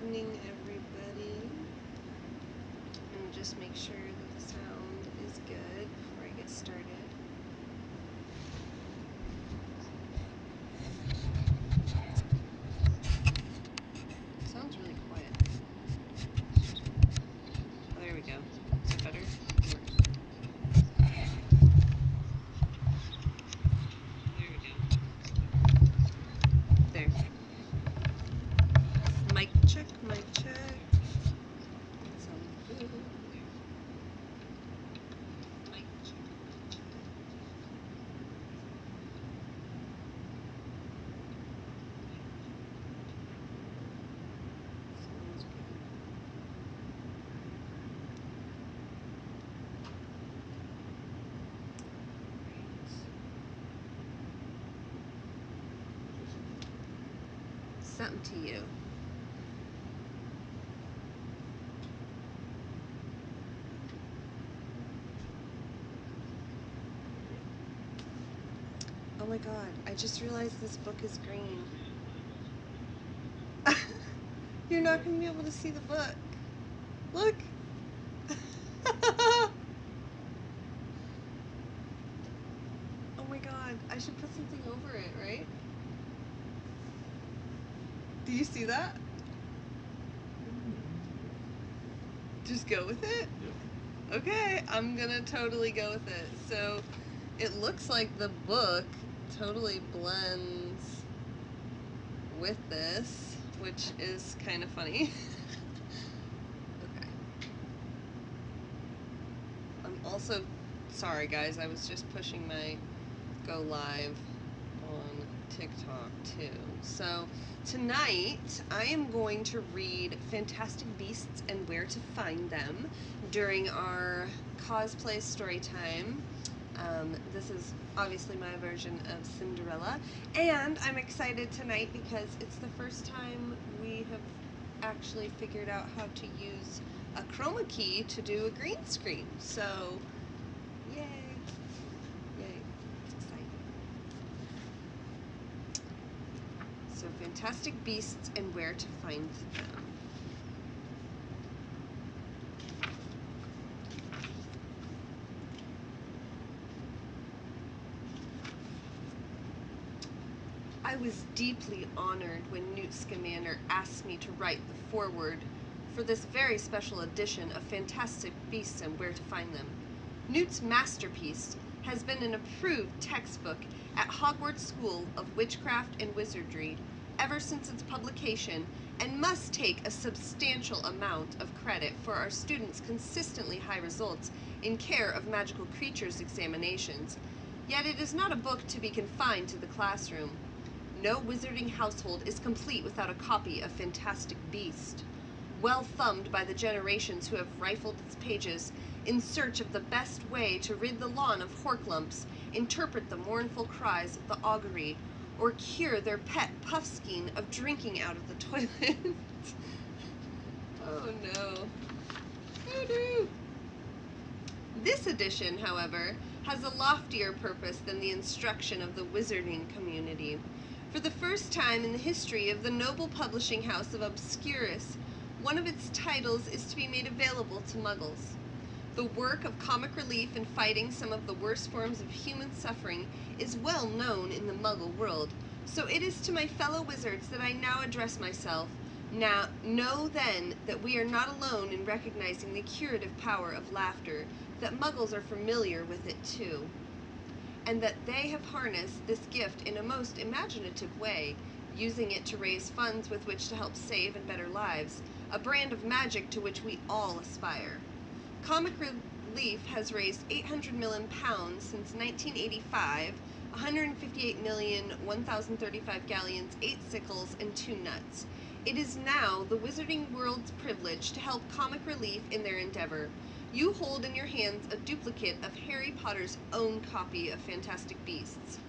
evening, everybody. And just make sure that the sound is good before I get started. It sounds really quiet. Oh, there we go. Is that better? There we go. There. Mic check, mic check. Sounds good. Mic check. Sounds good. Something to you. Oh my god, I just realized this book is green. You're not going to be able to see the book. Look! Oh my god, I should put something over it, right? Do you see that? Just go with it? Yep. Okay, I'm gonna totally go with it. So, it looks like the book totally blends with this, which is kind of funny. Okay. I'm also sorry, guys, I was just pushing my go live on TikTok too. So tonight I am going to read Fantastic Beasts and Where to Find Them during our cosplay story time. This is obviously my version of Cinderella, and I'm excited tonight because it's the first time we have actually figured out how to use a chroma key to do a green screen. So yay! Yay. It's exciting. So Fantastic Beasts and Where to Find Them. I was deeply honored when Newt Scamander asked me to write the foreword for this very special edition of Fantastic Beasts and Where to Find Them. Newt's masterpiece has been an approved textbook at Hogwarts School of Witchcraft and Wizardry ever since its publication, and must take a substantial amount of credit for our students' consistently high results in care of magical creatures examinations. Yet it is not a book to be confined to the classroom. No wizarding household is complete without a copy of Fantastic Beast. Well thumbed by the generations who have rifled its pages in search of the best way to rid the lawn of horklumps, interpret the mournful cries of the augury, or cure their pet Puffskein of drinking out of the toilet. Oh no. Oh no. This edition, however, has a loftier purpose than the instruction of the wizarding community. For the first time in the history of the noble publishing house of Obscurus, one of its titles is to be made available to Muggles. The work of comic relief in fighting some of the worst forms of human suffering is well known in the Muggle world, so it is to my fellow wizards that I now address myself. Now, know then that we are not alone in recognizing the curative power of laughter, that Muggles are familiar with it too, and that they have harnessed this gift in a most imaginative way, using it to raise funds with which to help save and better lives, a brand of magic to which we all aspire. Comic Relief has raised £800 million since 1985, 158,000,1035 galleons, 8 sickles, and 2 nuts. It is now the wizarding world's privilege to help Comic Relief in their endeavor. You hold in your hands a duplicate of Harry Potter's own copy of Fantastic Beasts,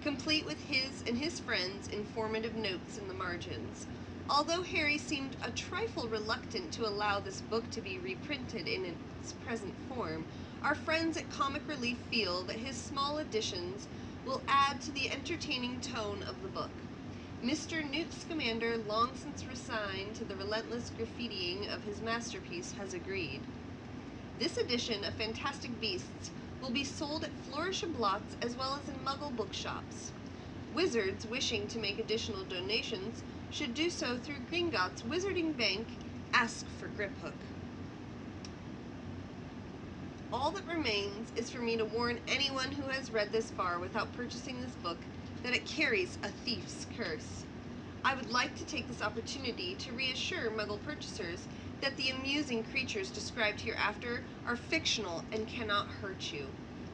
complete with his and his friends' informative notes in the margins. Although Harry seemed a trifle reluctant to allow this book to be reprinted in its present form, our friends at Comic Relief feel that his small additions will add to the entertaining tone of the book. Mr. Newt Scamander, long since resigned to the relentless graffitiing of his masterpiece, has agreed. This edition of Fantastic Beasts will be sold at Flourish of Blots as well as in Muggle bookshops. Wizards wishing to make additional donations should do so through Gringotts Wizarding Bank. Ask for Griphook. All that remains is for me to warn anyone who has read this far without purchasing this book that it carries a thief's curse. I would like to take this opportunity to reassure Muggle purchasers that the amusing creatures described hereafter are fictional and cannot hurt you.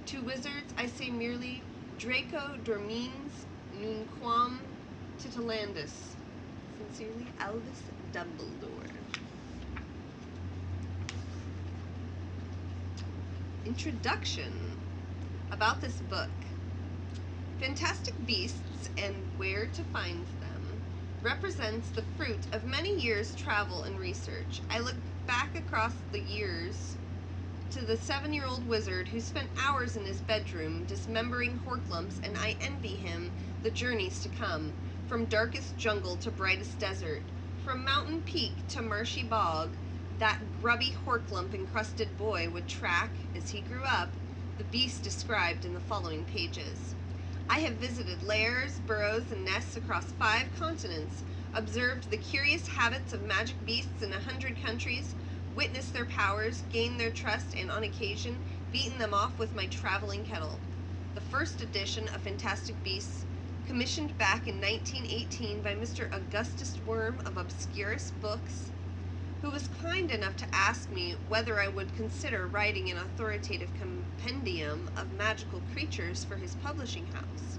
To wizards I say merely, Draco Dormeens Nunquam Titilandus. Sincerely, Albus Dumbledore. Introduction. About this book. Fantastic Beasts and Where to Find Them represents the fruit of many years' travel and research. I look back across the years to the 7-year-old wizard who spent hours in his bedroom dismembering horklumps, and I envy him the journeys to come, from darkest jungle to brightest desert, from mountain peak to marshy bog. That grubby horklump-encrusted boy would track, as he grew up, the beast described in the following pages. I have visited lairs, burrows, and nests across 5 continents, observed the curious habits of magic beasts in 100 countries, witnessed their powers, gained their trust, and on occasion, beaten them off with my traveling kettle. The first edition of Fantastic Beasts, commissioned back in 1918 by Mr. Augustus Worm of Obscurus Books, who was kind enough to ask me whether I would consider writing an authoritative compendium of magical creatures for his publishing house.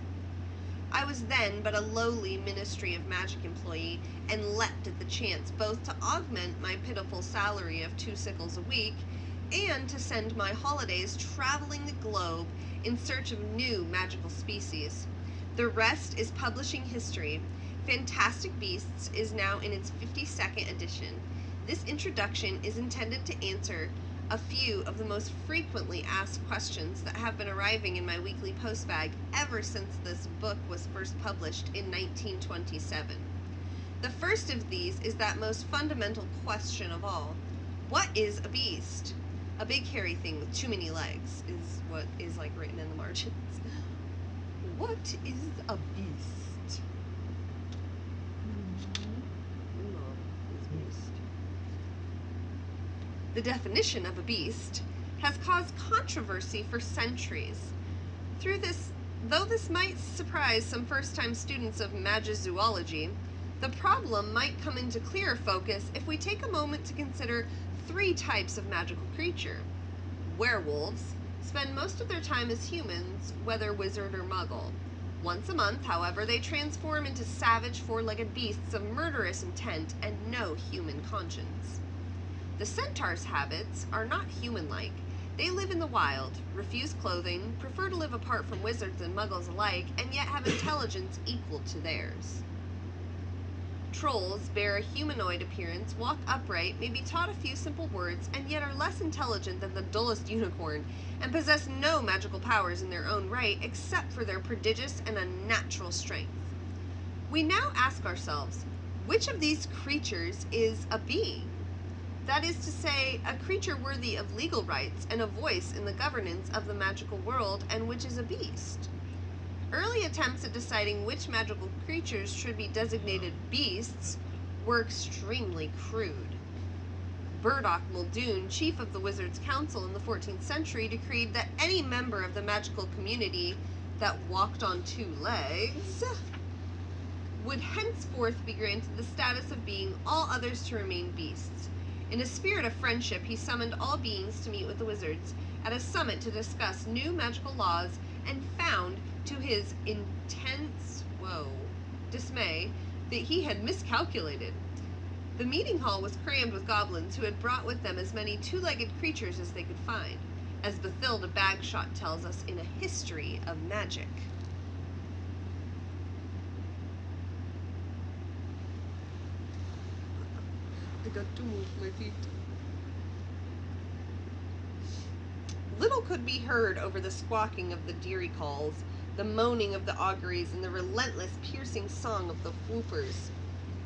I was then but a lowly Ministry of Magic employee, and leapt at the chance both to augment my pitiful salary of 2 sickles a week, and to send my holidays traveling the globe in search of new magical species. The rest is publishing history. Fantastic Beasts is now in its 52nd edition. This introduction is intended to answer a few of the most frequently asked questions that have been arriving in my weekly postbag ever since this book was first published in 1927. The first of these is that most fundamental question of all. What is a beast? A big hairy thing with too many legs is what is written in the margins. What is a beast? The definition of a beast has caused controversy for centuries. Though this might surprise some first-time students of magizoology, the problem might come into clearer focus if we take a moment to consider 3 types of magical creature. Werewolves spend most of their time as humans, whether wizard or muggle. Once a month, however, they transform into savage 4-legged beasts of murderous intent and no human conscience. The centaur's habits are not human-like. They live in the wild, refuse clothing, prefer to live apart from wizards and muggles alike, and yet have intelligence equal to theirs. Trolls bear a humanoid appearance, walk upright, may be taught a few simple words, and yet are less intelligent than the dullest unicorn, and possess no magical powers in their own right, except for their prodigious and unnatural strength. We now ask ourselves, which of these creatures is a being? That is to say, a creature worthy of legal rights and a voice in the governance of the magical world, and which is a beast. Early attempts at deciding which magical creatures should be designated beasts were extremely crude. Burdock Muldoon, chief of the Wizards' Council in the 14th century, decreed that any member of the magical community that walked on 2 legs would henceforth be granted the status of being all others to remain beasts. In a spirit of friendship, he summoned all beings to meet with the wizards at a summit to discuss new magical laws, and found, to his intense dismay, that he had miscalculated. The meeting hall was crammed with goblins who had brought with them as many 2-legged creatures as they could find, as Bathilda Bagshot tells us in A History of Magic. I got to move my feet. Little could be heard over the squawking of the dearie calls, the moaning of the auguries, and the relentless, piercing song of the whoopers.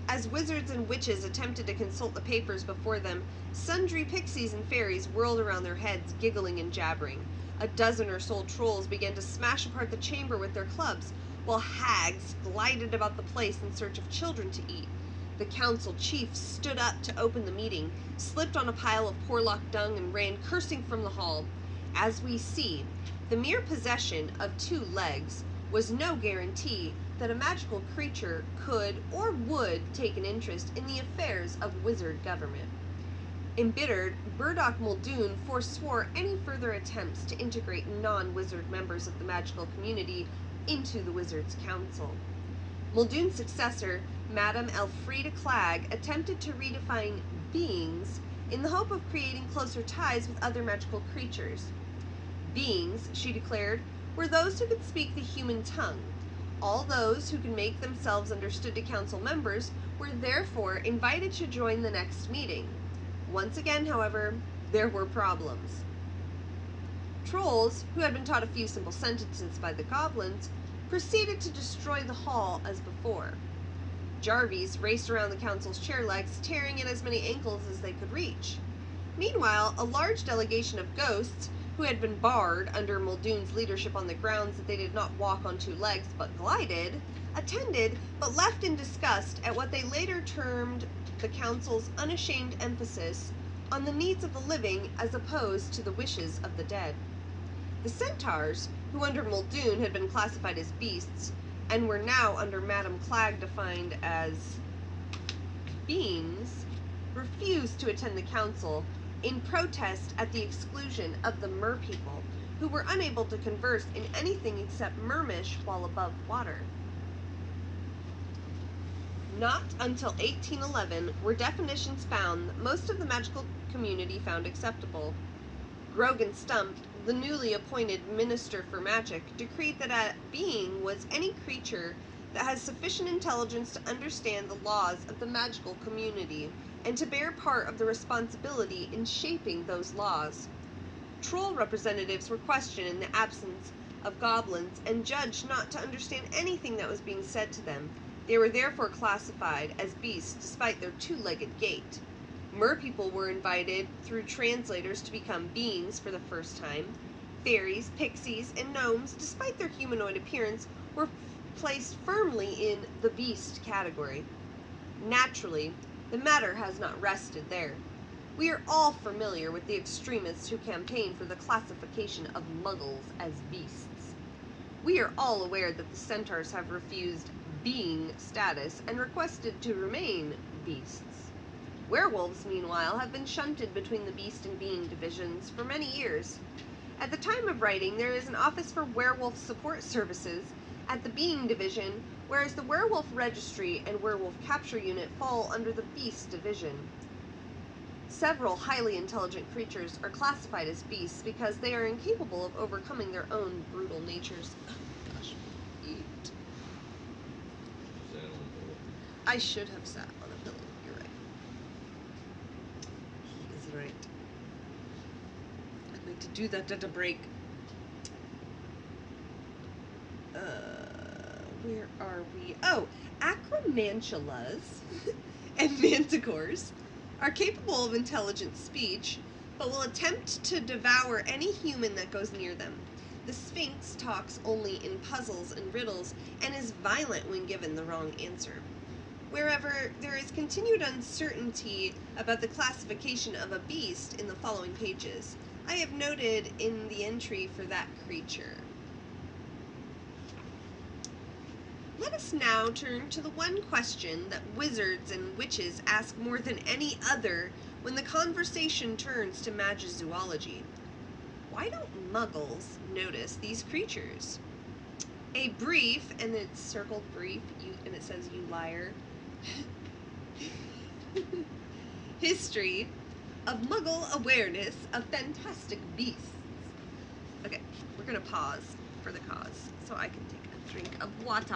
As wizards and witches attempted to consult the papers before them, sundry pixies and fairies whirled around their heads, giggling and jabbering. A dozen or so trolls began to smash apart the chamber with their clubs, while hags glided about the place in search of children to eat. The council chief stood up to open the meeting, slipped on a pile of Porlock dung, and ran cursing from the hall. As we see, the mere possession of 2 legs was no guarantee that a magical creature could or would take an interest in the affairs of wizard government. Embittered, Burdock Muldoon forswore any further attempts to integrate non-wizard members of the magical community into the Wizards' Council. Muldoon's successor, Madame Elfrida Clagg, attempted to redefine beings in the hope of creating closer ties with other magical creatures. Beings, she declared, were those who could speak the human tongue. All those who could make themselves understood to council members were therefore invited to join the next meeting. Once again, however, there were problems. Trolls, who had been taught a few simple sentences by the goblins, proceeded to destroy the hall as before. Jarvies raced around the council's chair legs, tearing at as many ankles as they could reach. Meanwhile, a large delegation of ghosts, who had been barred under Muldoon's leadership on the grounds that they did not walk on 2 legs but glided, attended but left in disgust at what they later termed the council's unashamed emphasis on the needs of the living as opposed to the wishes of the dead. The centaurs, who under Muldoon had been classified as beasts, and were now under Madame Clagg defined as beings, refused to attend the council in protest at the exclusion of the merpeople, who were unable to converse in anything except Mermish while above water. Not until 1811 were definitions found that most of the magical community found acceptable. Grogan Stump, the newly appointed Minister for Magic, decreed that a being was any creature that has sufficient intelligence to understand the laws of the magical community and to bear part of the responsibility in shaping those laws. Troll representatives were questioned in the absence of goblins and judged not to understand anything that was being said to them. They were therefore classified as beasts despite their 2-legged gait. Merpeople were invited through translators to become beings for the first time. Fairies, pixies, and gnomes, despite their humanoid appearance, were placed firmly in the beast category. Naturally, the matter has not rested there. We are all familiar with the extremists who campaign for the classification of muggles as beasts. We are all aware that the centaurs have refused being status and requested to remain beasts. Werewolves, meanwhile, have been shunted between the beast and being divisions for many years. At the time of writing, there is an Office for Werewolf Support Services at the Being Division, whereas the Werewolf Registry and Werewolf Capture Unit fall under the Beast Division. Several highly intelligent creatures are classified as beasts because they are incapable of overcoming their own brutal natures. Oh, gosh, eat. I should have sat on a pillow. You're right. He is right. I'd like to do that at a break. Where are we? Oh, acromantulas and manticores are capable of intelligent speech, but will attempt to devour any human that goes near them. The Sphinx talks only in puzzles and riddles, and is violent when given the wrong answer. Wherever there is continued uncertainty about the classification of a beast in the following pages, I have noted in the entry for that creature. Let us now turn to the one question that wizards and witches ask more than any other when the conversation turns to magizoology. Why don't muggles notice these creatures? A brief, and it's circled brief, and it says you liar, history of muggle awareness of fantastic beasts. Okay, we're going to pause for the cause so I can take a drink of water.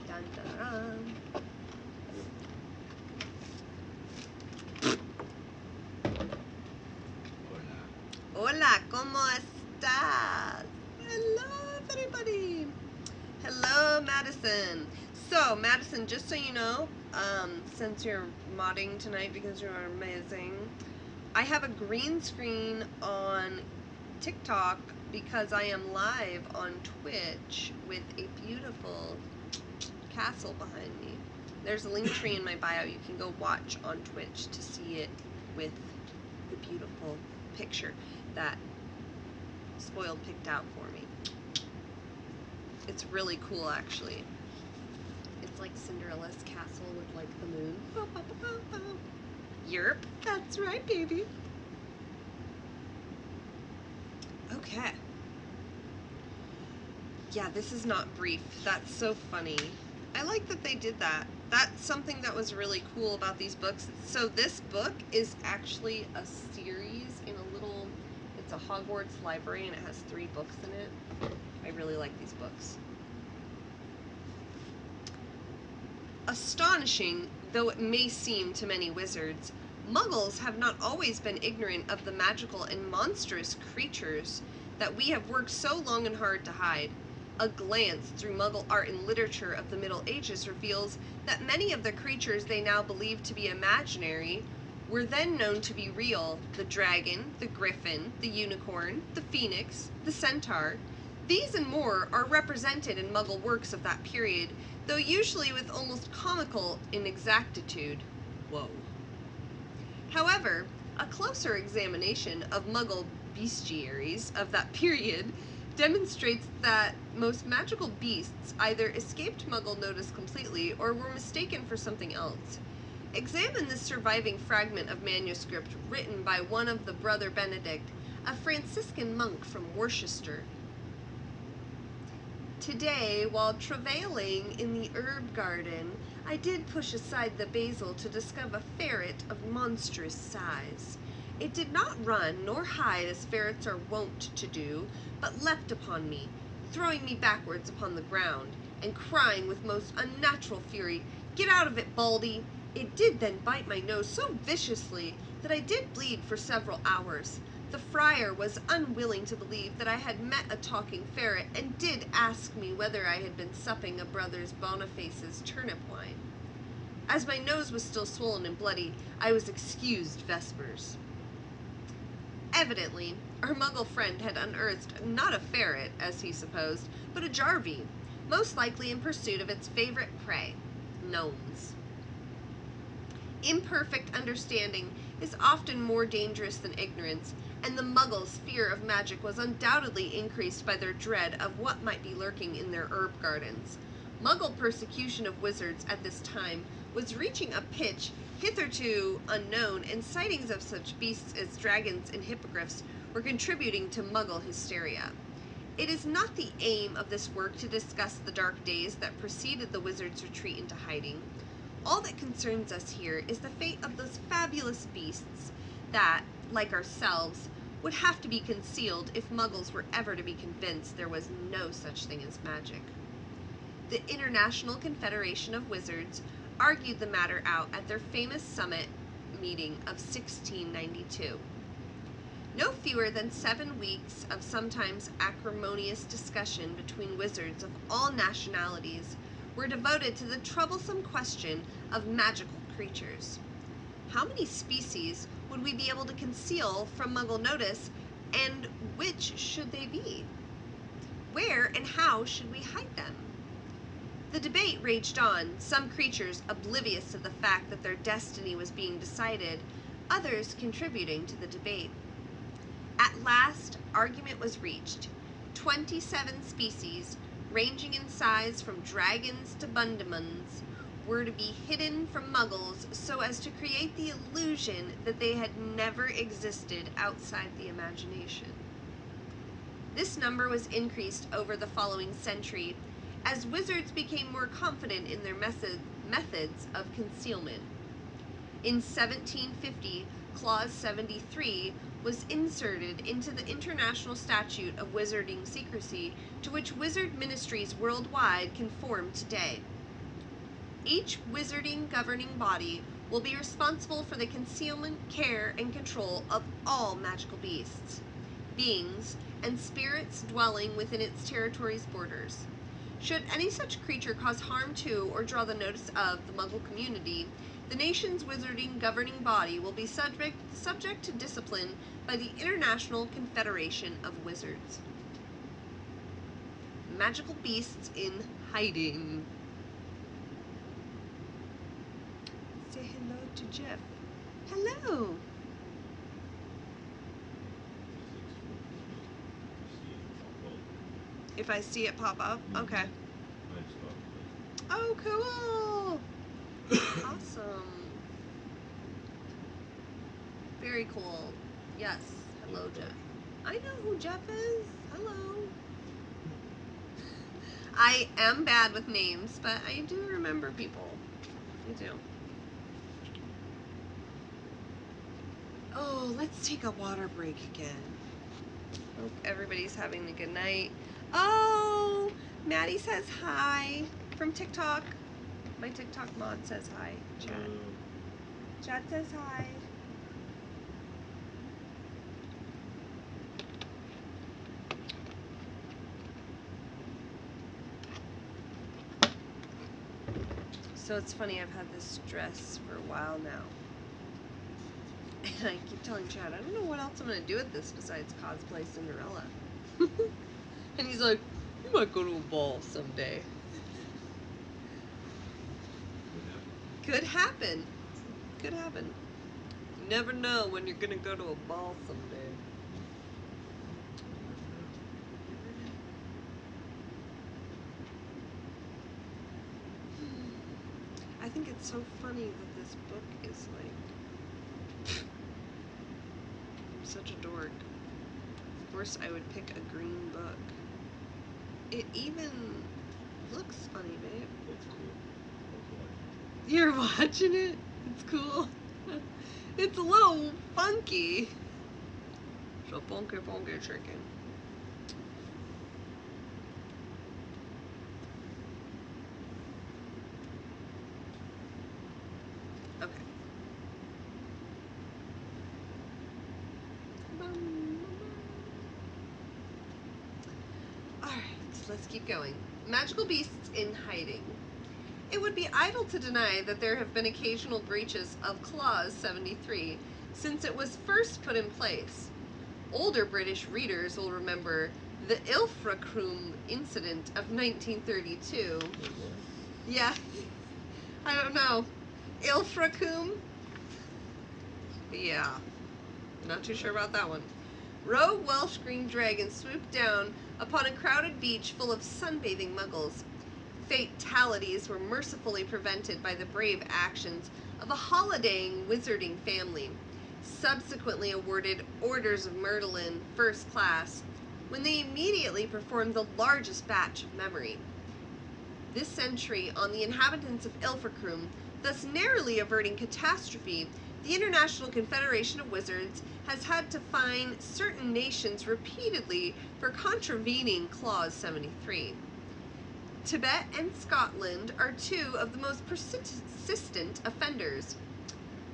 Dun, dun, dun. Madison. So, Madison, just so you know, since you're modding tonight because you're amazing, I have a green screen on TikTok because I am live on Twitch with a beautiful castle behind me. There's a link tree in my bio. You can go watch on Twitch to see it with the beautiful picture that Spoiled picked out for me. It's really cool, actually. It's like Cinderella's castle with like the moon. Yerp, that's right, baby. Okay. Yeah, this is not brief. That's so funny. I like that they did that. That's something that was really cool about these books. So this book is actually a series in a little, it's a Hogwarts library and it has 3 books in it. I really like these books. Astonishing though it may seem to many wizards, Muggles have not always been ignorant of the magical and monstrous creatures that we have worked so long and hard to hide. A glance through Muggle art and literature of the Middle Ages reveals that many of the creatures they now believe to be imaginary were then known to be real. The dragon, the griffin, the unicorn, the phoenix, the centaur. These and more are represented in Muggle works of that period, though usually with almost comical inexactitude. Whoa. However, a closer examination of Muggle bestiaries of that period demonstrates that most magical beasts either escaped Muggle notice completely or were mistaken for something else. Examine this surviving fragment of manuscript written by one of the Brother Benedict, a Franciscan monk from Worcester. Today, while travailing in the herb garden, I did push aside the basil to discover a ferret of monstrous size. It did not run nor hide as ferrets are wont to do, but leapt upon me, throwing me backwards upon the ground, and crying with most unnatural fury, "Get out of it, Baldy!" It did then bite my nose so viciously that I did bleed for several hours. The friar was unwilling to believe that I had met a talking ferret, and did ask me whether I had been supping a brother's Boniface's turnip wine. As my nose was still swollen and bloody, I was excused vespers. Evidently, our Muggle friend had unearthed not a ferret, as he supposed, but a jarvey, most likely in pursuit of its favorite prey, gnomes. Imperfect understanding is often more dangerous than ignorance, and the Muggles' fear of magic was undoubtedly increased by their dread of what might be lurking in their herb gardens. Muggle persecution of wizards at this time was reaching a pitch hitherto unknown, and sightings of such beasts as dragons and hippogriffs were contributing to Muggle hysteria. It is not the aim of this work to discuss the dark days that preceded the wizard's retreat into hiding. All that concerns us here is the fate of those fabulous beasts that, like ourselves, would have to be concealed if Muggles were ever to be convinced there was no such thing as magic. The International Confederation of Wizards argued the matter out at their famous summit meeting of 1692. No fewer than 7 weeks of sometimes acrimonious discussion between wizards of all nationalities were devoted to the troublesome question of magical creatures. How many species would we be able to conceal from Muggle notice, and which should they be? Where and how should we hide them? The debate raged on, some creatures oblivious to the fact that their destiny was being decided, others contributing to the debate. At last, argument was reached. 27 species, ranging in size from dragons to bundimans, were to be hidden from Muggles so as to create the illusion that they had never existed outside the imagination. This number was increased over the following century as wizards became more confident in their methods of concealment. In 1750, Clause 73 was inserted into the International Statute of Wizarding Secrecy, to which wizard ministries worldwide conform today. Each wizarding governing body will be responsible for the concealment, care, and control of all magical beasts, beings, and spirits dwelling within its territory's borders. Should any such creature cause harm to or draw the notice of the Muggle community, the nation's wizarding governing body will be subject to discipline by the International Confederation of Wizards. Magical beasts in hiding. Say hello to Jeff. Hello. If I see it pop up? Okay. Oh, cool. Awesome. Very cool. Yes. Hello, Jeff. I know who Jeff is. Hello. I am bad with names, but I do remember people. I do. Oh, let's take a water break again. Hope everybody's having a good night. Oh, Maddie says hi from TikTok. My TikTok mod says hi. Chad says hi. So it's funny, I've had this dress for a while now. And I keep telling Chad, I don't know what else I'm going to do with this besides cosplay Cinderella. And he's like, you might go to a ball someday. Could happen. Could happen. You never know when you're going to go to a ball someday. I think it's so funny that this book is like... I'm such a dork. Of course I would pick a green book. It even looks funny, babe. It's cool. You're watching it? It's cool. It's a little funky. So funky chicken. Okay. Alright, let's keep going. Magical beasts in hiding. It would be idle to deny that there have been occasional breaches of Clause 73 since it was first put in place. Older British readers will remember the Ilfracombe incident of 1932. Yeah, I don't know. Ilfracombe? Yeah, not too sure about that one. Rogue Welsh green dragons swooped down upon a crowded beach full of sunbathing muggles. Fatalities were mercifully prevented by the brave actions of a holidaying wizarding family, subsequently awarded Orders of Merlin First Class, when they immediately performed the largest batch of memory. This century, on the inhabitants of Ilfracombe, thus narrowly averting catastrophe, the International Confederation of Wizards has had to fine certain nations repeatedly for contravening Clause 73. Tibet and Scotland are two of the most persistent offenders.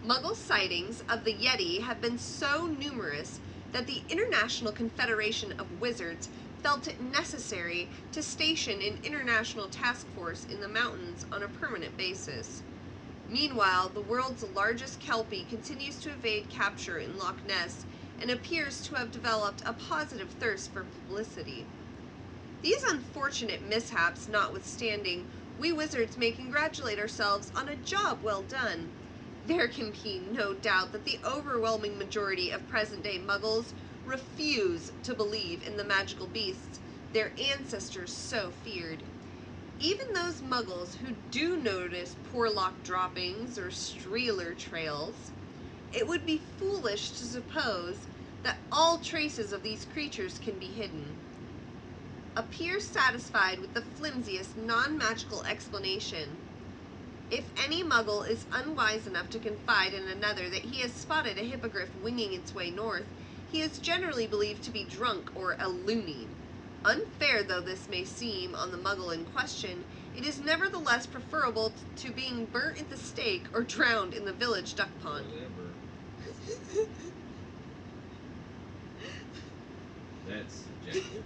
Muggle sightings of the Yeti have been so numerous that the International Confederation of Wizards felt it necessary to station an international task force in the mountains on a permanent basis. Meanwhile, the world's largest kelpie continues to evade capture in Loch Ness and appears to have developed a positive thirst for publicity. These unfortunate mishaps notwithstanding, we wizards may congratulate ourselves on a job well done. There can be no doubt that the overwhelming majority of present-day muggles refuse to believe in the magical beasts their ancestors so feared. Even those muggles who do notice Porlock droppings or Streeler trails, it would be foolish to suppose that all traces of these creatures can be hidden. Appear satisfied with the flimsiest non-magical explanation. If any muggle is unwise enough to confide in another that he has spotted a hippogriff winging its way north, he is generally believed to be drunk or a loony. Unfair though this may seem on the muggle in question, it is nevertheless preferable to being burnt at the stake or drowned in the village duck pond. That's subjective.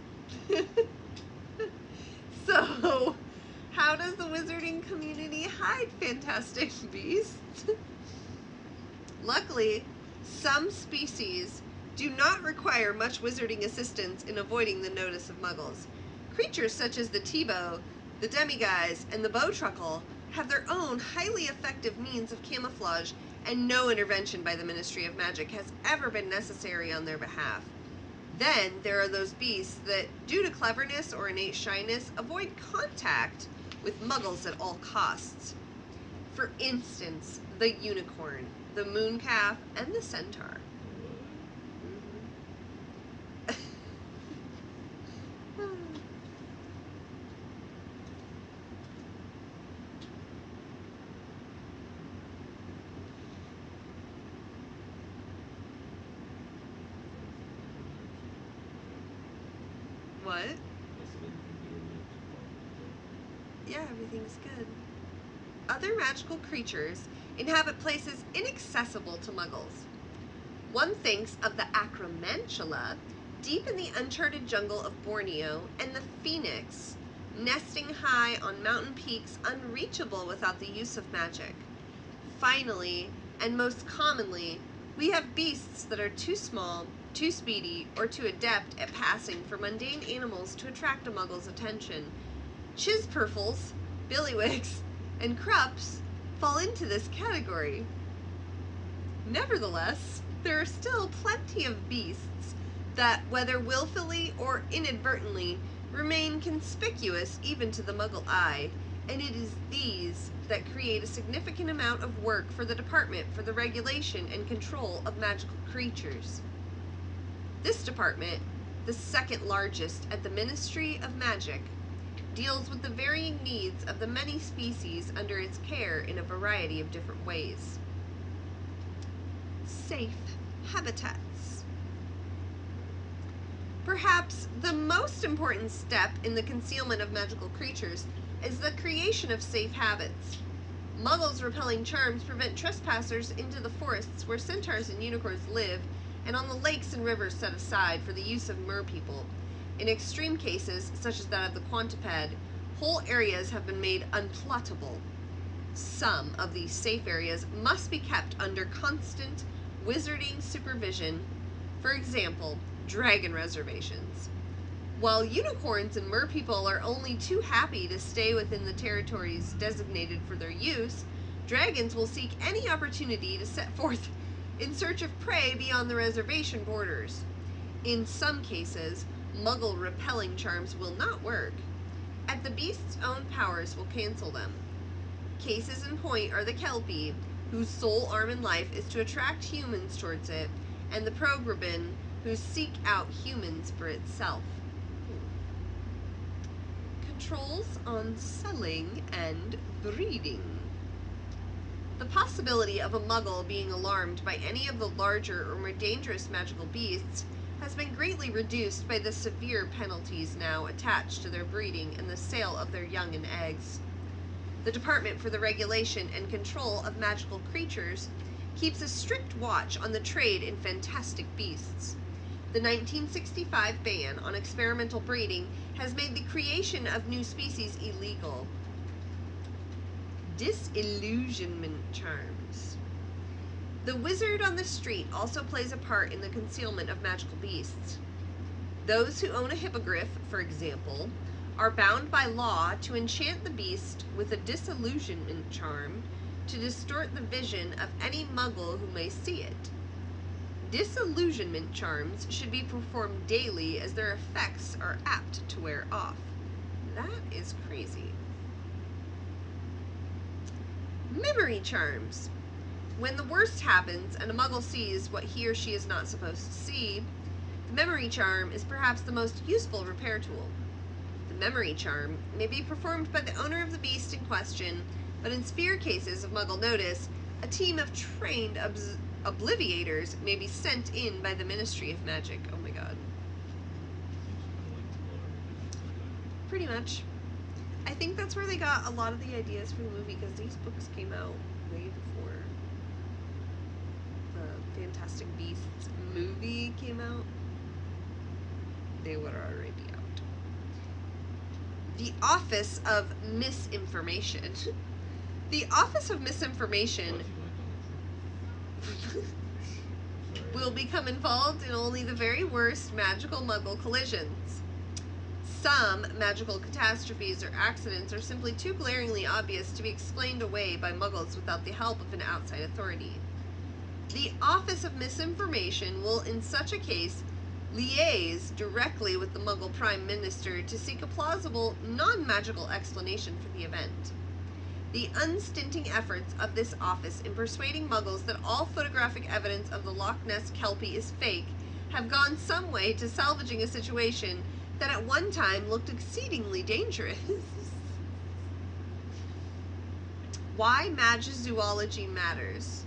So, how does the wizarding community hide fantastic beasts? Luckily, some species do not require much wizarding assistance in avoiding the notice of muggles. Creatures such as the T-bow, the demiguise, and the bowtruckle have their own highly effective means of camouflage, and no intervention by the Ministry of Magic has ever been necessary on their behalf. Then there are those beasts that, due to cleverness or innate shyness, avoid contact with muggles at all costs. For instance, the unicorn, the mooncalf, and the centaur. What? Yeah, everything's good. Other magical creatures inhabit places inaccessible to muggles. One thinks of the acromantula, deep in the uncharted jungle of Borneo, and the phoenix, nesting high on mountain peaks unreachable without the use of magic. Finally, and most commonly, we have beasts that are too small, too speedy, or too adept at passing for mundane animals to attract a muggle's attention. Chisperfles, billywicks, and krups fall into this category. Nevertheless, there are still plenty of beasts that, whether willfully or inadvertently, remain conspicuous even to the muggle eye, and it is these that create a significant amount of work for the Department for the Regulation and Control of Magical Creatures. This department, the second largest at the Ministry of Magic, deals with the varying needs of the many species under its care in a variety of different ways. Safe habitats. Perhaps the most important step in the concealment of magical creatures is the creation of safe habits. Muggles' repelling charms prevent trespassers into the forests where centaurs and unicorns live, and on the lakes and rivers set aside for the use of merpeople. In extreme cases, such as that of the quantiped, whole areas have been made unplottable. Some of these safe areas must be kept under constant wizarding supervision, for example, dragon reservations. While unicorns and merpeople are only too happy to stay within the territories designated for their use, dragons will seek any opportunity to set forth in search of prey beyond the reservation borders. In some cases, muggle repelling charms will not work. At the beast's own powers will cancel them. Cases in point are the kelpie, whose sole arm in life is to attract humans towards it, and the prograbin, who seek out humans for itself. Controls on selling and breeding. The possibility of a muggle being alarmed by any of the larger or more dangerous magical beasts has been greatly reduced by the severe penalties now attached to their breeding and the sale of their young and eggs. The Department for the Regulation and Control of Magical Creatures keeps a strict watch on the trade in fantastic beasts. The 1965 ban on experimental breeding has made the creation of new species illegal. Disillusionment charms. The wizard on the street also plays a part in the concealment of magical beasts. Those who own a hippogriff, for example, are bound by law to enchant the beast with a disillusionment charm to distort the vision of any muggle who may see it. Disillusionment charms should be performed daily as their effects are apt to wear off. That is crazy. Memory charms. When the worst happens and a muggle sees what he or she is not supposed to see, the memory charm is perhaps the most useful repair tool. The memory charm may be performed by the owner of the beast in question, but in severe cases of muggle notice, a team of trained obliviators may be sent in by the Ministry of Magic. Oh my god. Pretty much. I think that's where they got a lot of the ideas for the movie, because these books came out way before the Fantastic Beasts movie came out. They were already out. the Office of Misinformation. The Office of Misinformation will become involved in only the very worst magical muggle collisions. Some magical catastrophes or accidents are simply too glaringly obvious to be explained away by muggles without the help of an outside authority. The Office of Misinformation will, in such a case, liaise directly with the Muggle Prime Minister to seek a plausible, non-magical explanation for the event. The unstinting efforts of this office in persuading Muggles that all photographic evidence of the Loch Ness Kelpie is fake have gone some way to salvaging a situation that at one time looked exceedingly dangerous. Why Magizoology matters.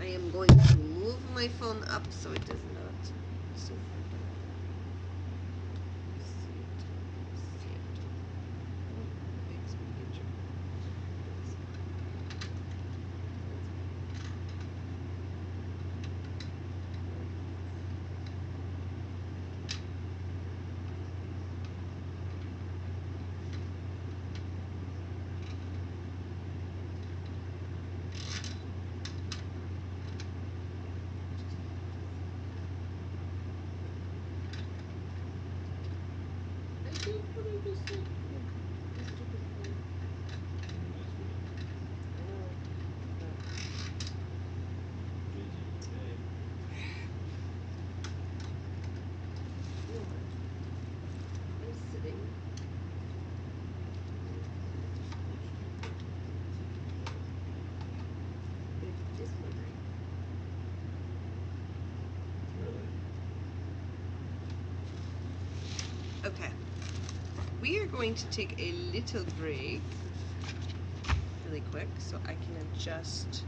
I am going to move my phone up so it does not. So okay. We are going to take a little break really quick so I can adjust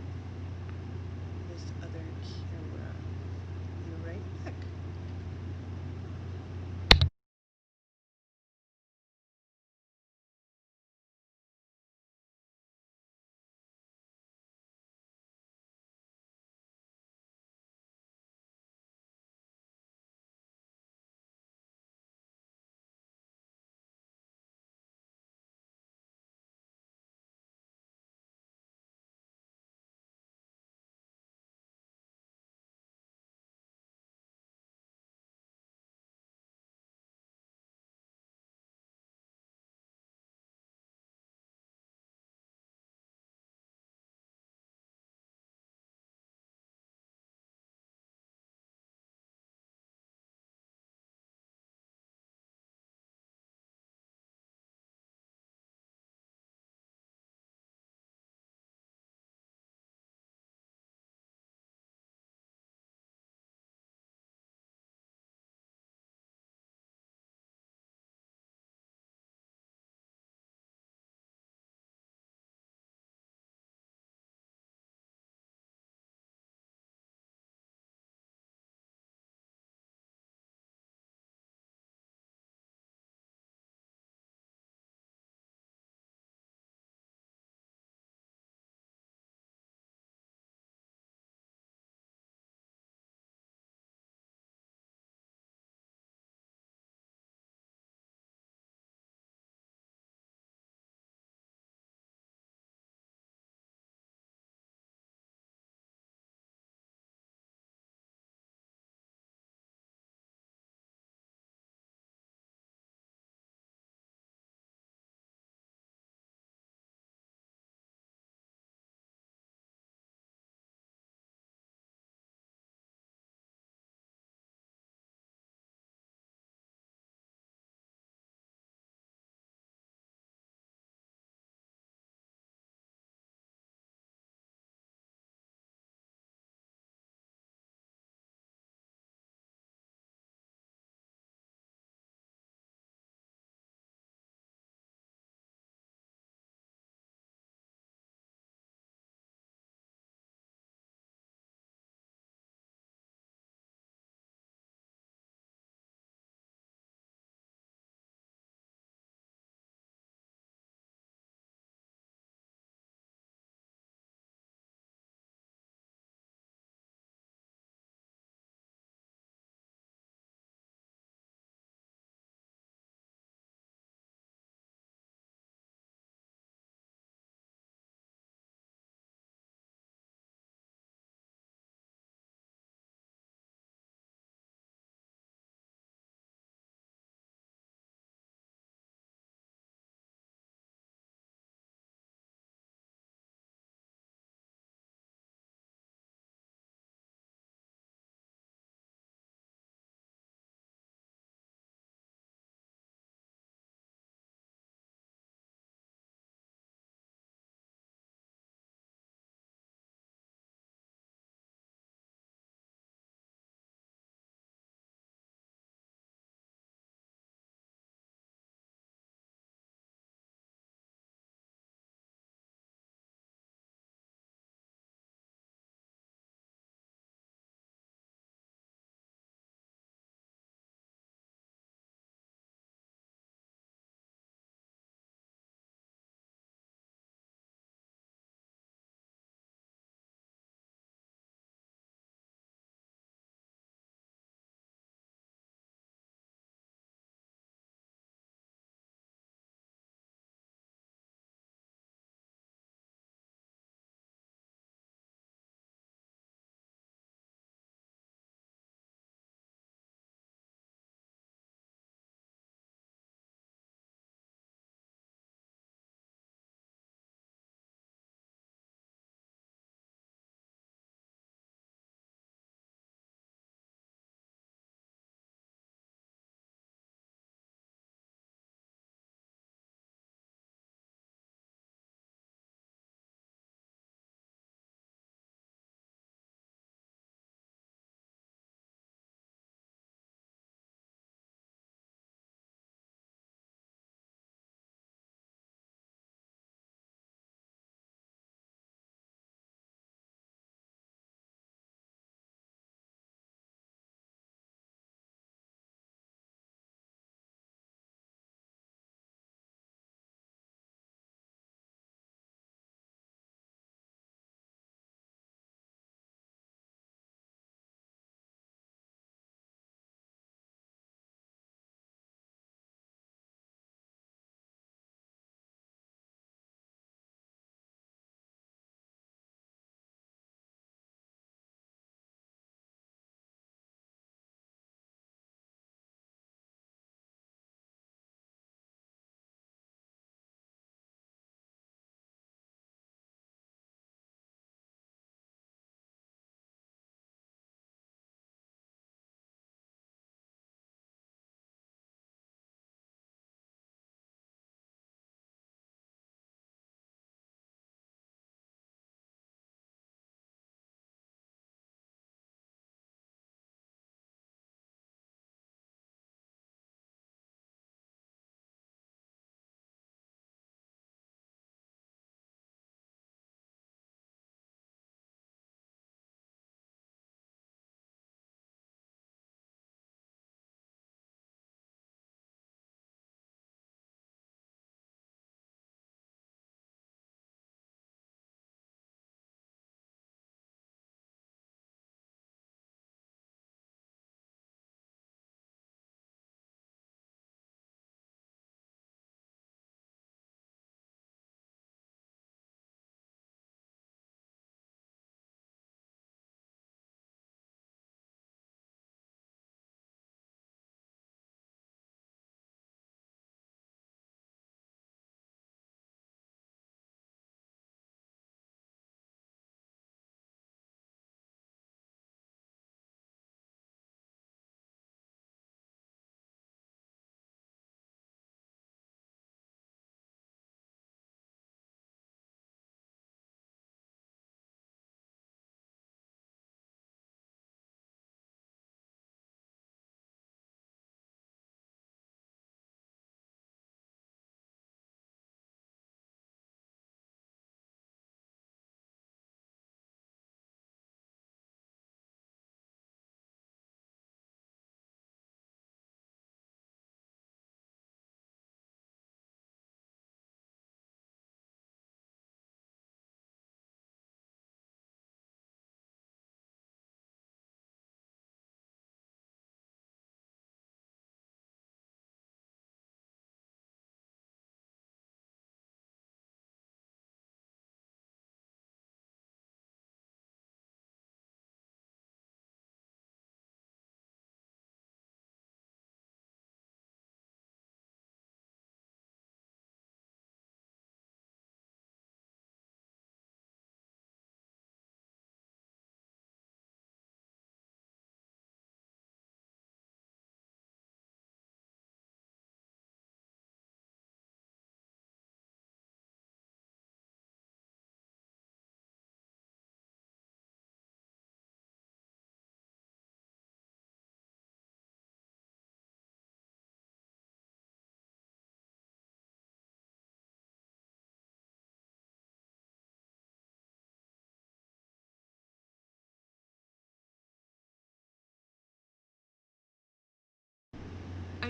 this other camera. Be right back.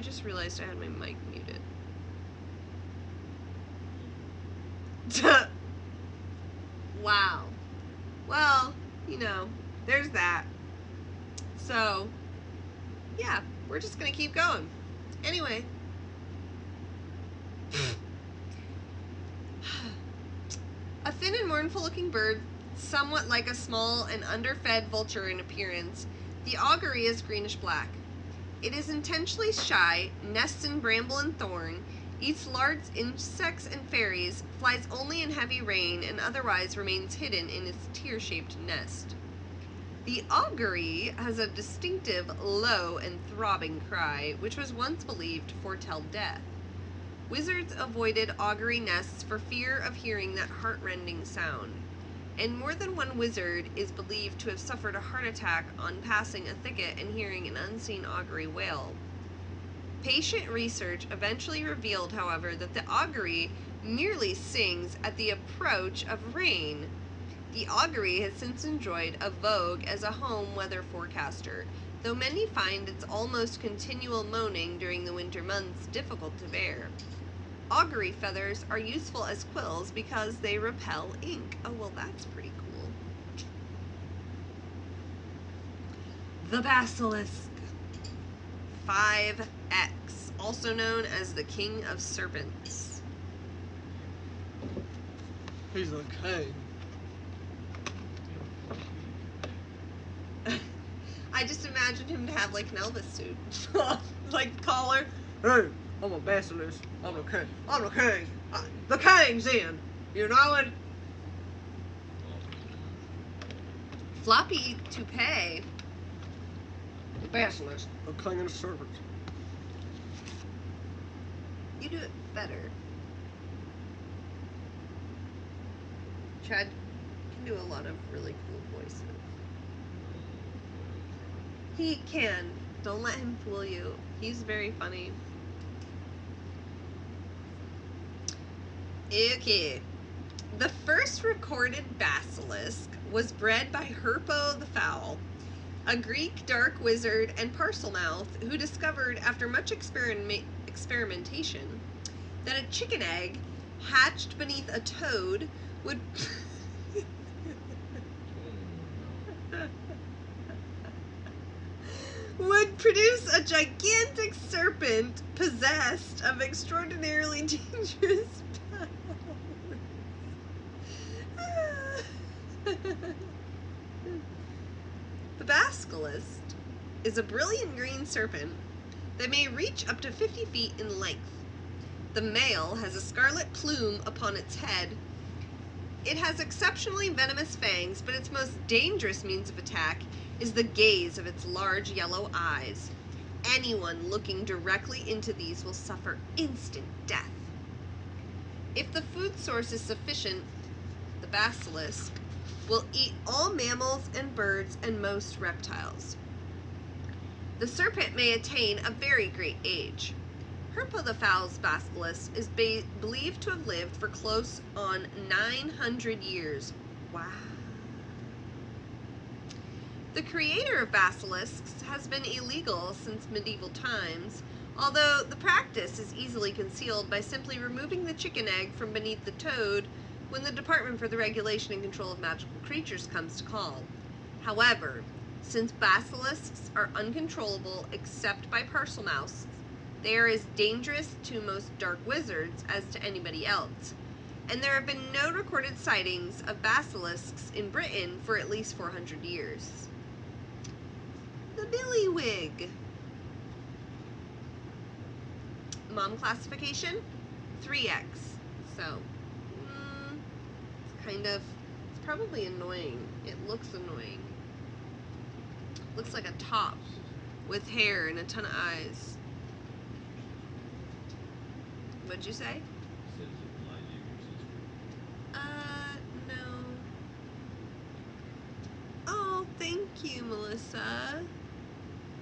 just realized I had my mic muted. Wow. Well, you know, there's that. So, yeah, we're just gonna keep going. Anyway. A thin and mournful-looking bird, somewhat like a small and underfed vulture in appearance, the augury is greenish-black. It is intentionally shy, nests in bramble and thorn, eats large insects and fairies, flies only in heavy rain, and otherwise remains hidden in its tear-shaped nest. The augury has a distinctive, low and throbbing cry, which was once believed to foretell death. Wizards avoided augury nests for fear of hearing that heart-rending sound, and more than one wizard is believed to have suffered a heart attack on passing a thicket and hearing an unseen augury wail. Patient research eventually revealed, however, that the augury merely sings at the approach of rain. The augury has since enjoyed a vogue as a home weather forecaster, though many find its almost continual moaning during the winter months difficult to bear. Augury feathers are useful as quills because they repel ink. Oh, well, that's pretty cool. The basilisk. 5X, also known as the King of Serpents. He's a king. I just imagined him to have like an Elvis suit. Like collar. Hey, I'm a basilisk. I'm the king. I'm the king. The king's in. You know it? Floppy toupee. Basilisk. The king of the serpents. You do it better. Chad can do a lot of really cool voices. He can. Don't let him fool you. He's very funny. Okay. The first recorded basilisk was bred by Herpo the Fowl, a Greek dark wizard and parselmouth who discovered, after much experimentation, that a chicken egg hatched beneath a toad would would produce a gigantic serpent possessed of extraordinarily dangerous powers. The basilisk is a brilliant green serpent that may reach up to 50 feet in length. The male has a scarlet plume upon its head. It has exceptionally venomous fangs, but its most dangerous means of attack is the gaze of its large yellow eyes. Anyone looking directly into these will suffer instant death. If the food source is sufficient, the basilisk will eat all mammals and birds and most reptiles. The serpent may attain a very great age. Herpo the Fowl's basilisk is believed to have lived for close on 900 years. Wow. The creator of basilisks has been illegal since medieval times, although the practice is easily concealed by simply removing the chicken egg from beneath the toad when the Department for the Regulation and Control of Magical Creatures comes to call. However, since basilisks are uncontrollable except by parselmouths, they are as dangerous to most dark wizards as to anybody else, and there have been no recorded sightings of basilisks in Britain for at least 400 years. The billywig. Mom classification, 3X. So, it's probably annoying. It looks annoying. Looks like a top with hair and a ton of eyes. What'd you say? No. Oh, thank you, Melissa.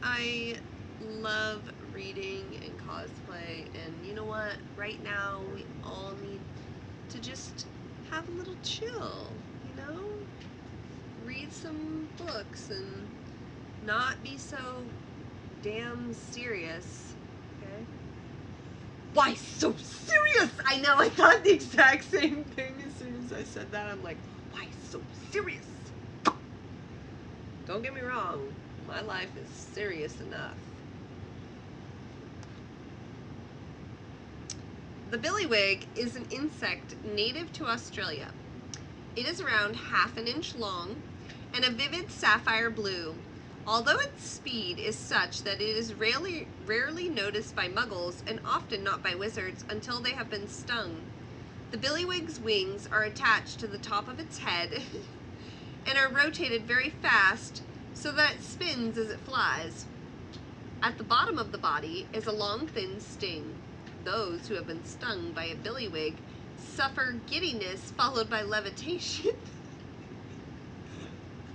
I love reading and cosplay, and you know what? Right now, we all need to just have a little chill, you know? Read some books and not be so damn serious Okay. Why so serious? I know, I thought the exact same thing as soon as I said that. I'm like, why so serious? Don't get me wrong, my life is serious enough. The billywig is an insect native to Australia. It is around half an inch long and a vivid sapphire blue. Although its speed is such that it is rarely noticed by muggles and often not by wizards until they have been stung. The billywig's wings are attached to the top of its head and are rotated very fast so that it spins as it flies. At the bottom of the body is a long, thin sting. Those who have been stung by a billywig suffer giddiness followed by levitation.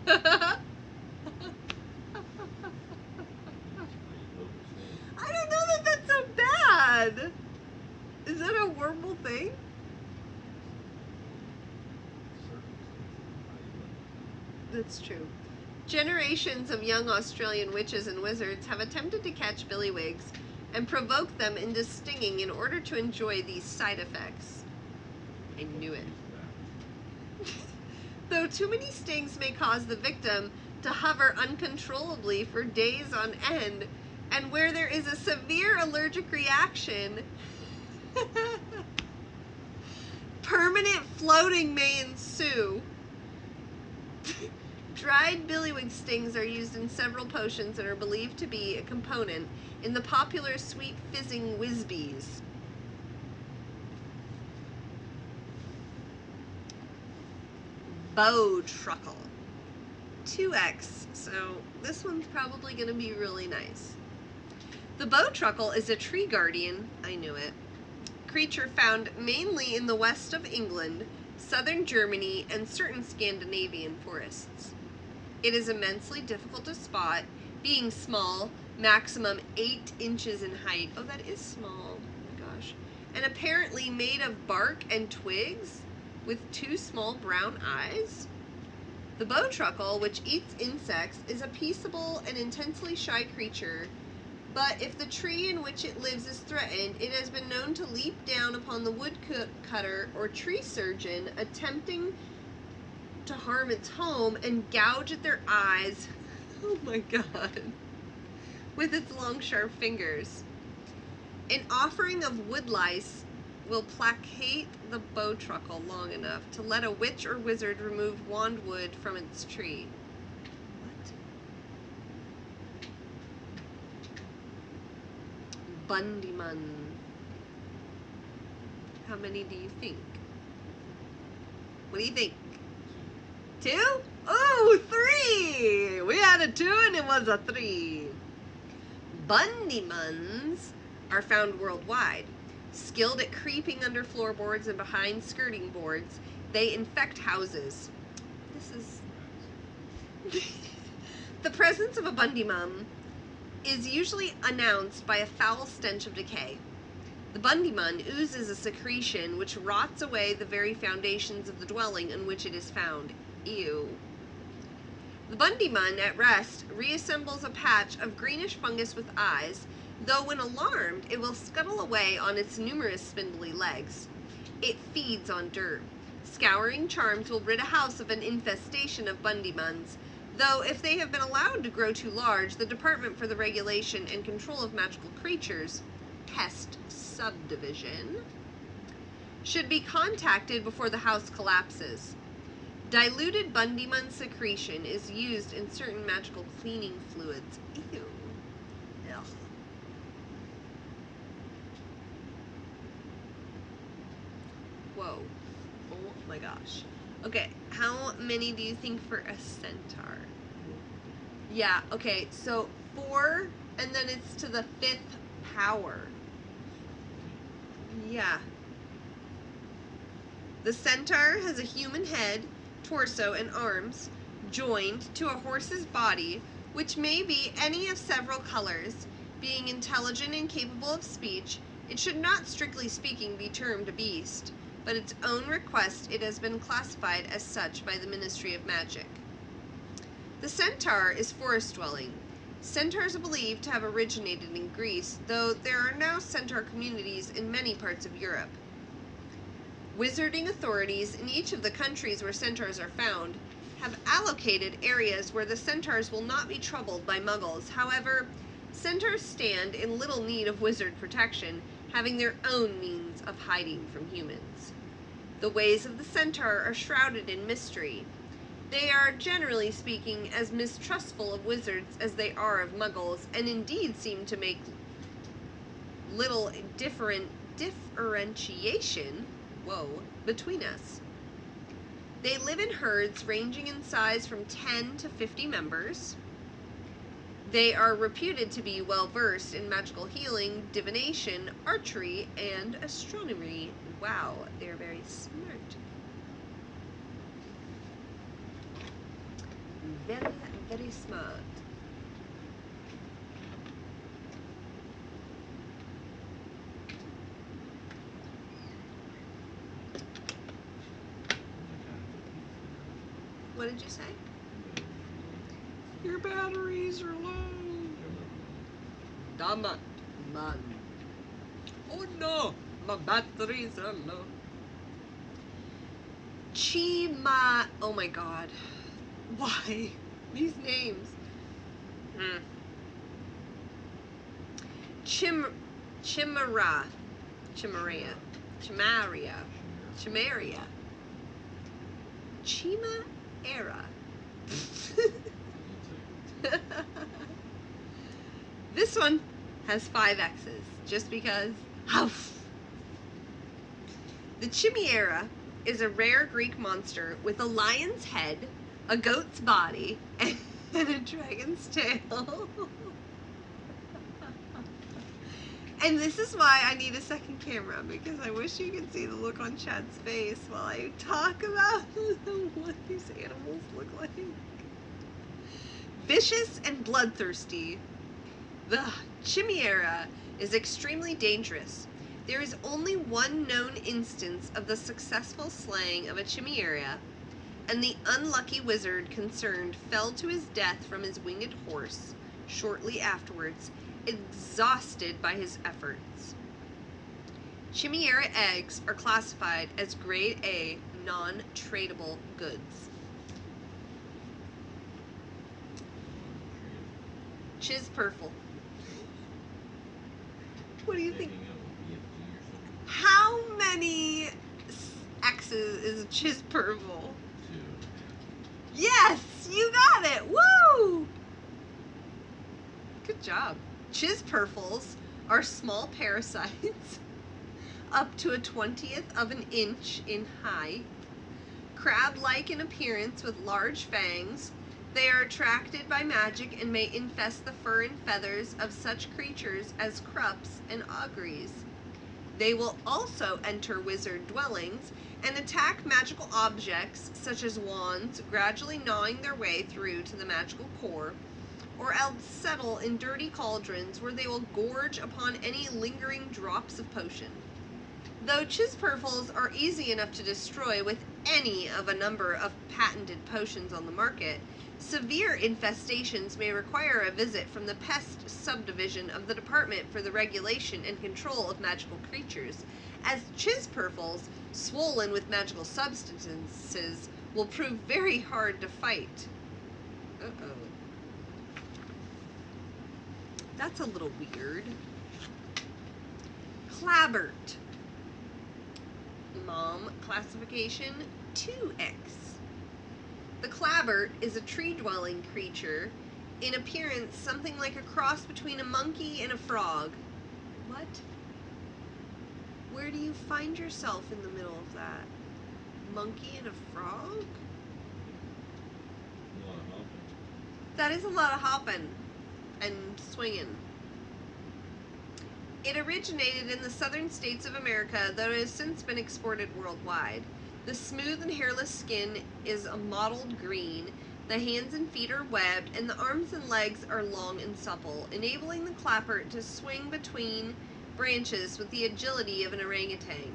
I don't know that that's so bad. Is that a horrible thing? That's true. Generations of young Australian witches and wizards have attempted to catch billywgs and provoke them into stinging in order to enjoy these side effects. I knew it. Though too many stings may cause the victim to hover uncontrollably for days on end, and where there is a severe allergic reaction, permanent floating may ensue. Dried billywig stings are used in several potions and are believed to be a component in the popular sweet fizzing Whizbees. Bow truckle. 2x, so this one's probably going to be really nice. The bow truckle is a tree guardian, I knew it, creature found mainly in the west of England, southern Germany, and certain Scandinavian forests. It is immensely difficult to spot, being small, maximum 8 inches in height. Oh, that is small. Oh my gosh. And apparently made of bark and twigs with 2 small brown eyes. The bow truckle, which eats insects, is a peaceable and intensely shy creature, but if the tree in which it lives is threatened, it has been known to leap down upon the woodcutter or tree surgeon attempting to harm its home and gouge at their eyes, oh my god, with its long sharp fingers. An offering of woodlice will placate the bow truckle long enough to let a witch or wizard remove wand wood from its tree. What? Bundymun. How many do you think? What do you think? 2? Oh, 3! We had a 2 and it was a 3. Bundymuns are found worldwide. Skilled at creeping under floorboards and behind skirting boards, they infect houses. This is... The presence of a Bundymun is usually announced by a foul stench of decay. The Bundymun oozes a secretion which rots away the very foundations of the dwelling in which it is found. Ew. The Bundymun, at rest, reassembles a patch of greenish fungus with eyes, though when alarmed, it will scuttle away on its numerous spindly legs. It feeds on dirt. Scouring charms will rid a house of an infestation of Bundymuns, though if they have been allowed to grow too large, the Department for the Regulation and Control of Magical Creatures, Pest Subdivision, should be contacted before the house collapses. Diluted Bundymun secretion is used in certain magical cleaning fluids. Ew. Ugh. Whoa. Oh my gosh. Okay, how many do you think for a centaur? Yeah, okay, so 4, and then it's to the 5th power. Yeah. The centaur has a human head, torso, and arms joined to a horse's body, which may be any of several colors. Being intelligent and capable of speech, it should not, strictly speaking, be termed a beast, but at its own request it has been classified as such by the Ministry of Magic. The centaur is forest-dwelling. Centaurs are believed to have originated in Greece, though there are now centaur communities in many parts of Europe. Wizarding authorities in each of the countries where centaurs are found have allocated areas where the centaurs will not be troubled by muggles. However, centaurs stand in little need of wizard protection, having their own means of hiding from humans. The ways of the centaur are shrouded in mystery. They are, generally speaking, as mistrustful of wizards as they are of muggles, and indeed seem to make little differentiation between us. They live in herds ranging in size from 10 to 50 members. They are reputed to be well versed in magical healing, divination, archery, and astronomy. Wow, they're very smart. Very, very smart. What did you say? Your batteries are low. Damn it, man. Oh no, my batteries are low. Oh my god. Why? These names. Chimaria. Chimaria. This one has 5 X's, just because. The Chimera is a rare Greek monster with a lion's head, a goat's body, and a dragon's tail. And this is why I need a second camera, because I wish you could see the look on Chad's face while I talk about what these animals look like. Vicious and bloodthirsty, the Chimera is extremely dangerous. There is only one known instance of the successful slaying of a Chimera, and the unlucky wizard concerned fell to his death from his winged horse shortly afterwards, exhausted by his efforts. Chimera eggs are classified as Grade A non-tradable goods. Chisperful. What do you think? How many X's is Chisperful? 2. Yes, you got it. Woo! Good job. Chisperfles are small parasites up to a 20th of an inch in height, crab-like in appearance with large fangs. They are attracted by magic and may infest the fur and feathers of such creatures as Krupps and Ogres. They will also enter wizard dwellings and attack magical objects such as wands, gradually gnawing their way through to the magical core, or else settle in dirty cauldrons where they will gorge upon any lingering drops of potion. Though Chisperfles are easy enough to destroy with any of a number of patented potions on the market, severe infestations may require a visit from the pest subdivision of the Department for the Regulation and Control of Magical Creatures, as Chisperfles, swollen with magical substances, will prove very hard to fight. Uh-oh. That's a little weird. Clabbert. Mom, classification 2X. The clabbert is a tree-dwelling creature, in appearance something like a cross between a monkey and a frog. What? Where do you find yourself in the middle of that? Monkey and a frog? A lot of hopping. That is a lot of hopping and swinging. It originated in the southern states of America, though it has since been exported worldwide. The smooth and hairless skin is a mottled green, the hands and feet are webbed, and the arms and legs are long and supple, enabling the clappert to swing between branches with the agility of an orangutan.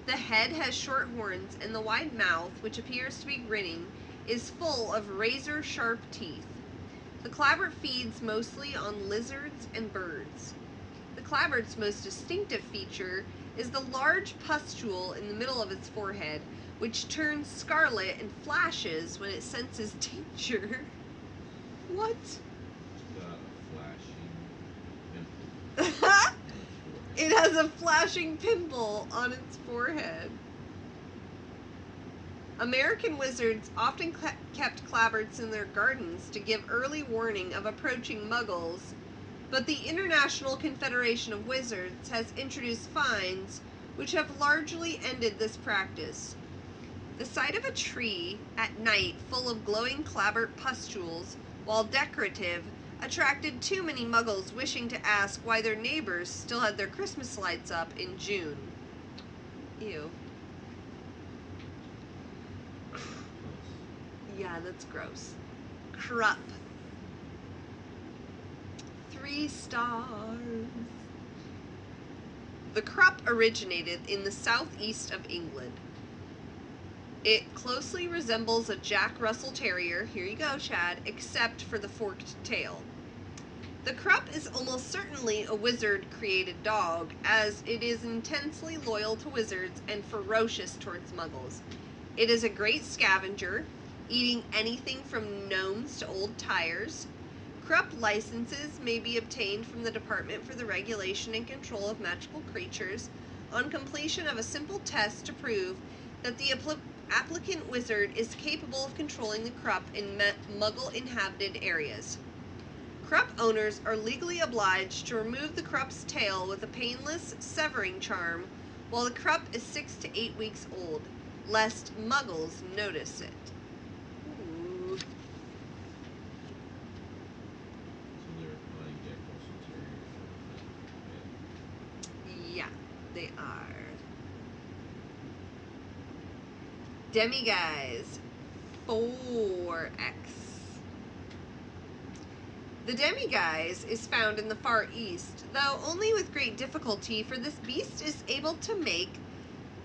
The head has short horns, and the wide mouth, which appears to be grinning, is full of razor-sharp teeth. The clabbert feeds mostly on lizards and birds. The clabbert's most distinctive feature is the large pustule in the middle of its forehead, which turns scarlet and flashes when it senses danger. What? The flashing pimple. It has a flashing pimple on its forehead. American wizards often kept clabberts in their gardens to give early warning of approaching muggles, but the International Confederation of Wizards has introduced fines which have largely ended this practice. The sight of a tree at night full of glowing clabbert pustules, while decorative, attracted too many muggles wishing to ask why their neighbors still had their Christmas lights up in June. Ew. Yeah, that's gross. Krupp. 3 stars. The Krupp originated in the southeast of England. It closely resembles a Jack Russell Terrier, here you go, Chad, except for the forked tail. The Krupp is almost certainly a wizard-created dog, as it is intensely loyal to wizards and ferocious towards muggles. It is a great scavenger, eating anything from gnomes to old tires. Krupp licenses may be obtained from the Department for the Regulation and Control of Magical Creatures on completion of a simple test to prove that the applicant wizard is capable of controlling the Krupp in Muggle-inhabited areas. Krupp owners are legally obliged to remove the Krupp's tail with a painless severing charm while the Krupp is 6 to 8 weeks old, lest Muggles notice it. Ooh. So they're calling Jack Russell Terriers. Yeah, they are. Demiguise, 4X. The demiguise is found in the Far East, though only with great difficulty, for this beast is able to make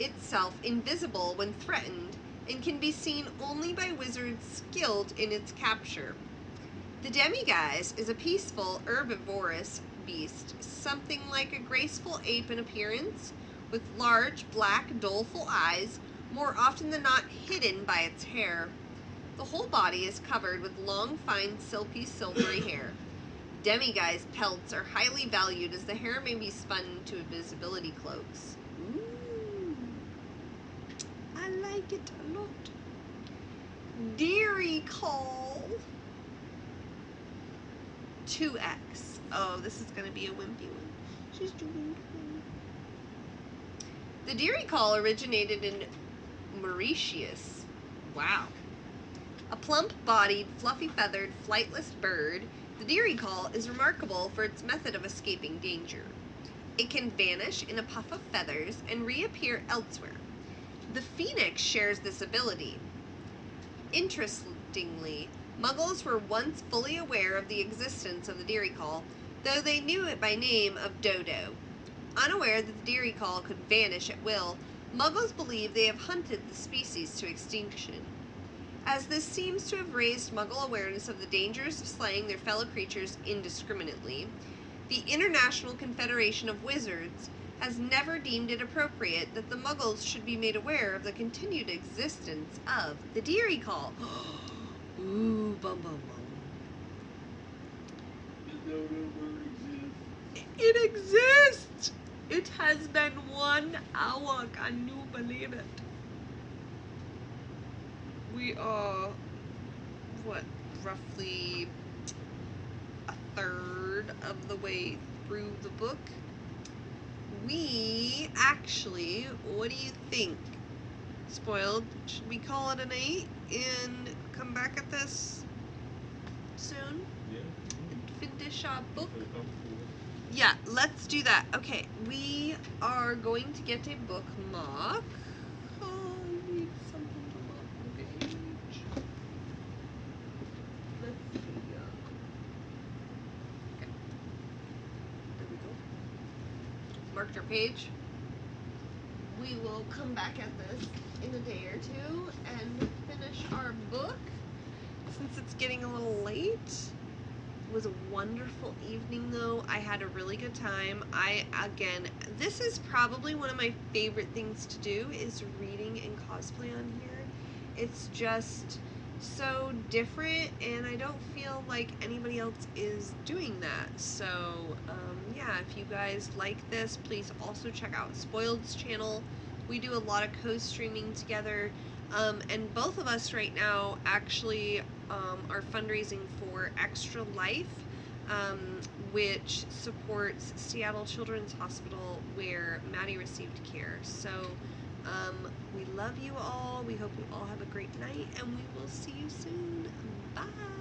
itself invisible when threatened and can be seen only by wizards skilled in its capture. The demiguise is a peaceful, herbivorous beast, something like a graceful ape in appearance, with large, black, doleful eyes, more often than not hidden by its hair. The whole body is covered with long, fine, silky, silvery hair. Demiguise pelts are highly valued as the hair may be spun into invisibility cloaks. Ooh. I like it a lot. Deary Call. 2X. Oh, this is going to be a wimpy one. She's too wimpy. The Deary Call originated in Mauritius. Wow. A plump-bodied, fluffy-feathered, flightless bird, the Deary Call is remarkable for its method of escaping danger. It can vanish in a puff of feathers and reappear elsewhere. The phoenix shares this ability. Interestingly, Muggles were once fully aware of the existence of the Deary Call, though they knew it by name of Dodo. Unaware that the Deary Call could vanish at will, Muggles believe they have hunted the species to extinction. As this seems to have raised Muggle awareness of the dangers of slaying their fellow creatures indiscriminately, the International Confederation of Wizards has never deemed it appropriate that the Muggles should be made aware of the continued existence of the Deary Call. Ooh, bum bum bum. The dodo bird exists. It exists! It has been 1 hour, can you believe it? We are, roughly a third of the way through the book. We actually, what do you think? Spoiled, should we call it a night and come back at this soon Yeah. and finish our book? Feel comfortable. Yeah, let's do that. Okay, we are going to get a bookmark. Oh, I need something to mark the page. Let's see. Okay. There we go. Marked our page. We will come back at this in a day or two and finish our book since it's getting a little late. was a wonderful evening, though. I had a really good time. This is probably one of my favorite things to do, is reading and cosplay on here. It's just so different, and I don't feel like anybody else is doing that. So, yeah, if you guys like this, please also check out Spoiled's channel. We do a lot of co-streaming together, and both of us right now actually are fundraising for Extra Life, which supports Seattle Children's Hospital, where Maddie received care. So we love you all. We hope you all have a great night, and we will see you soon. Bye.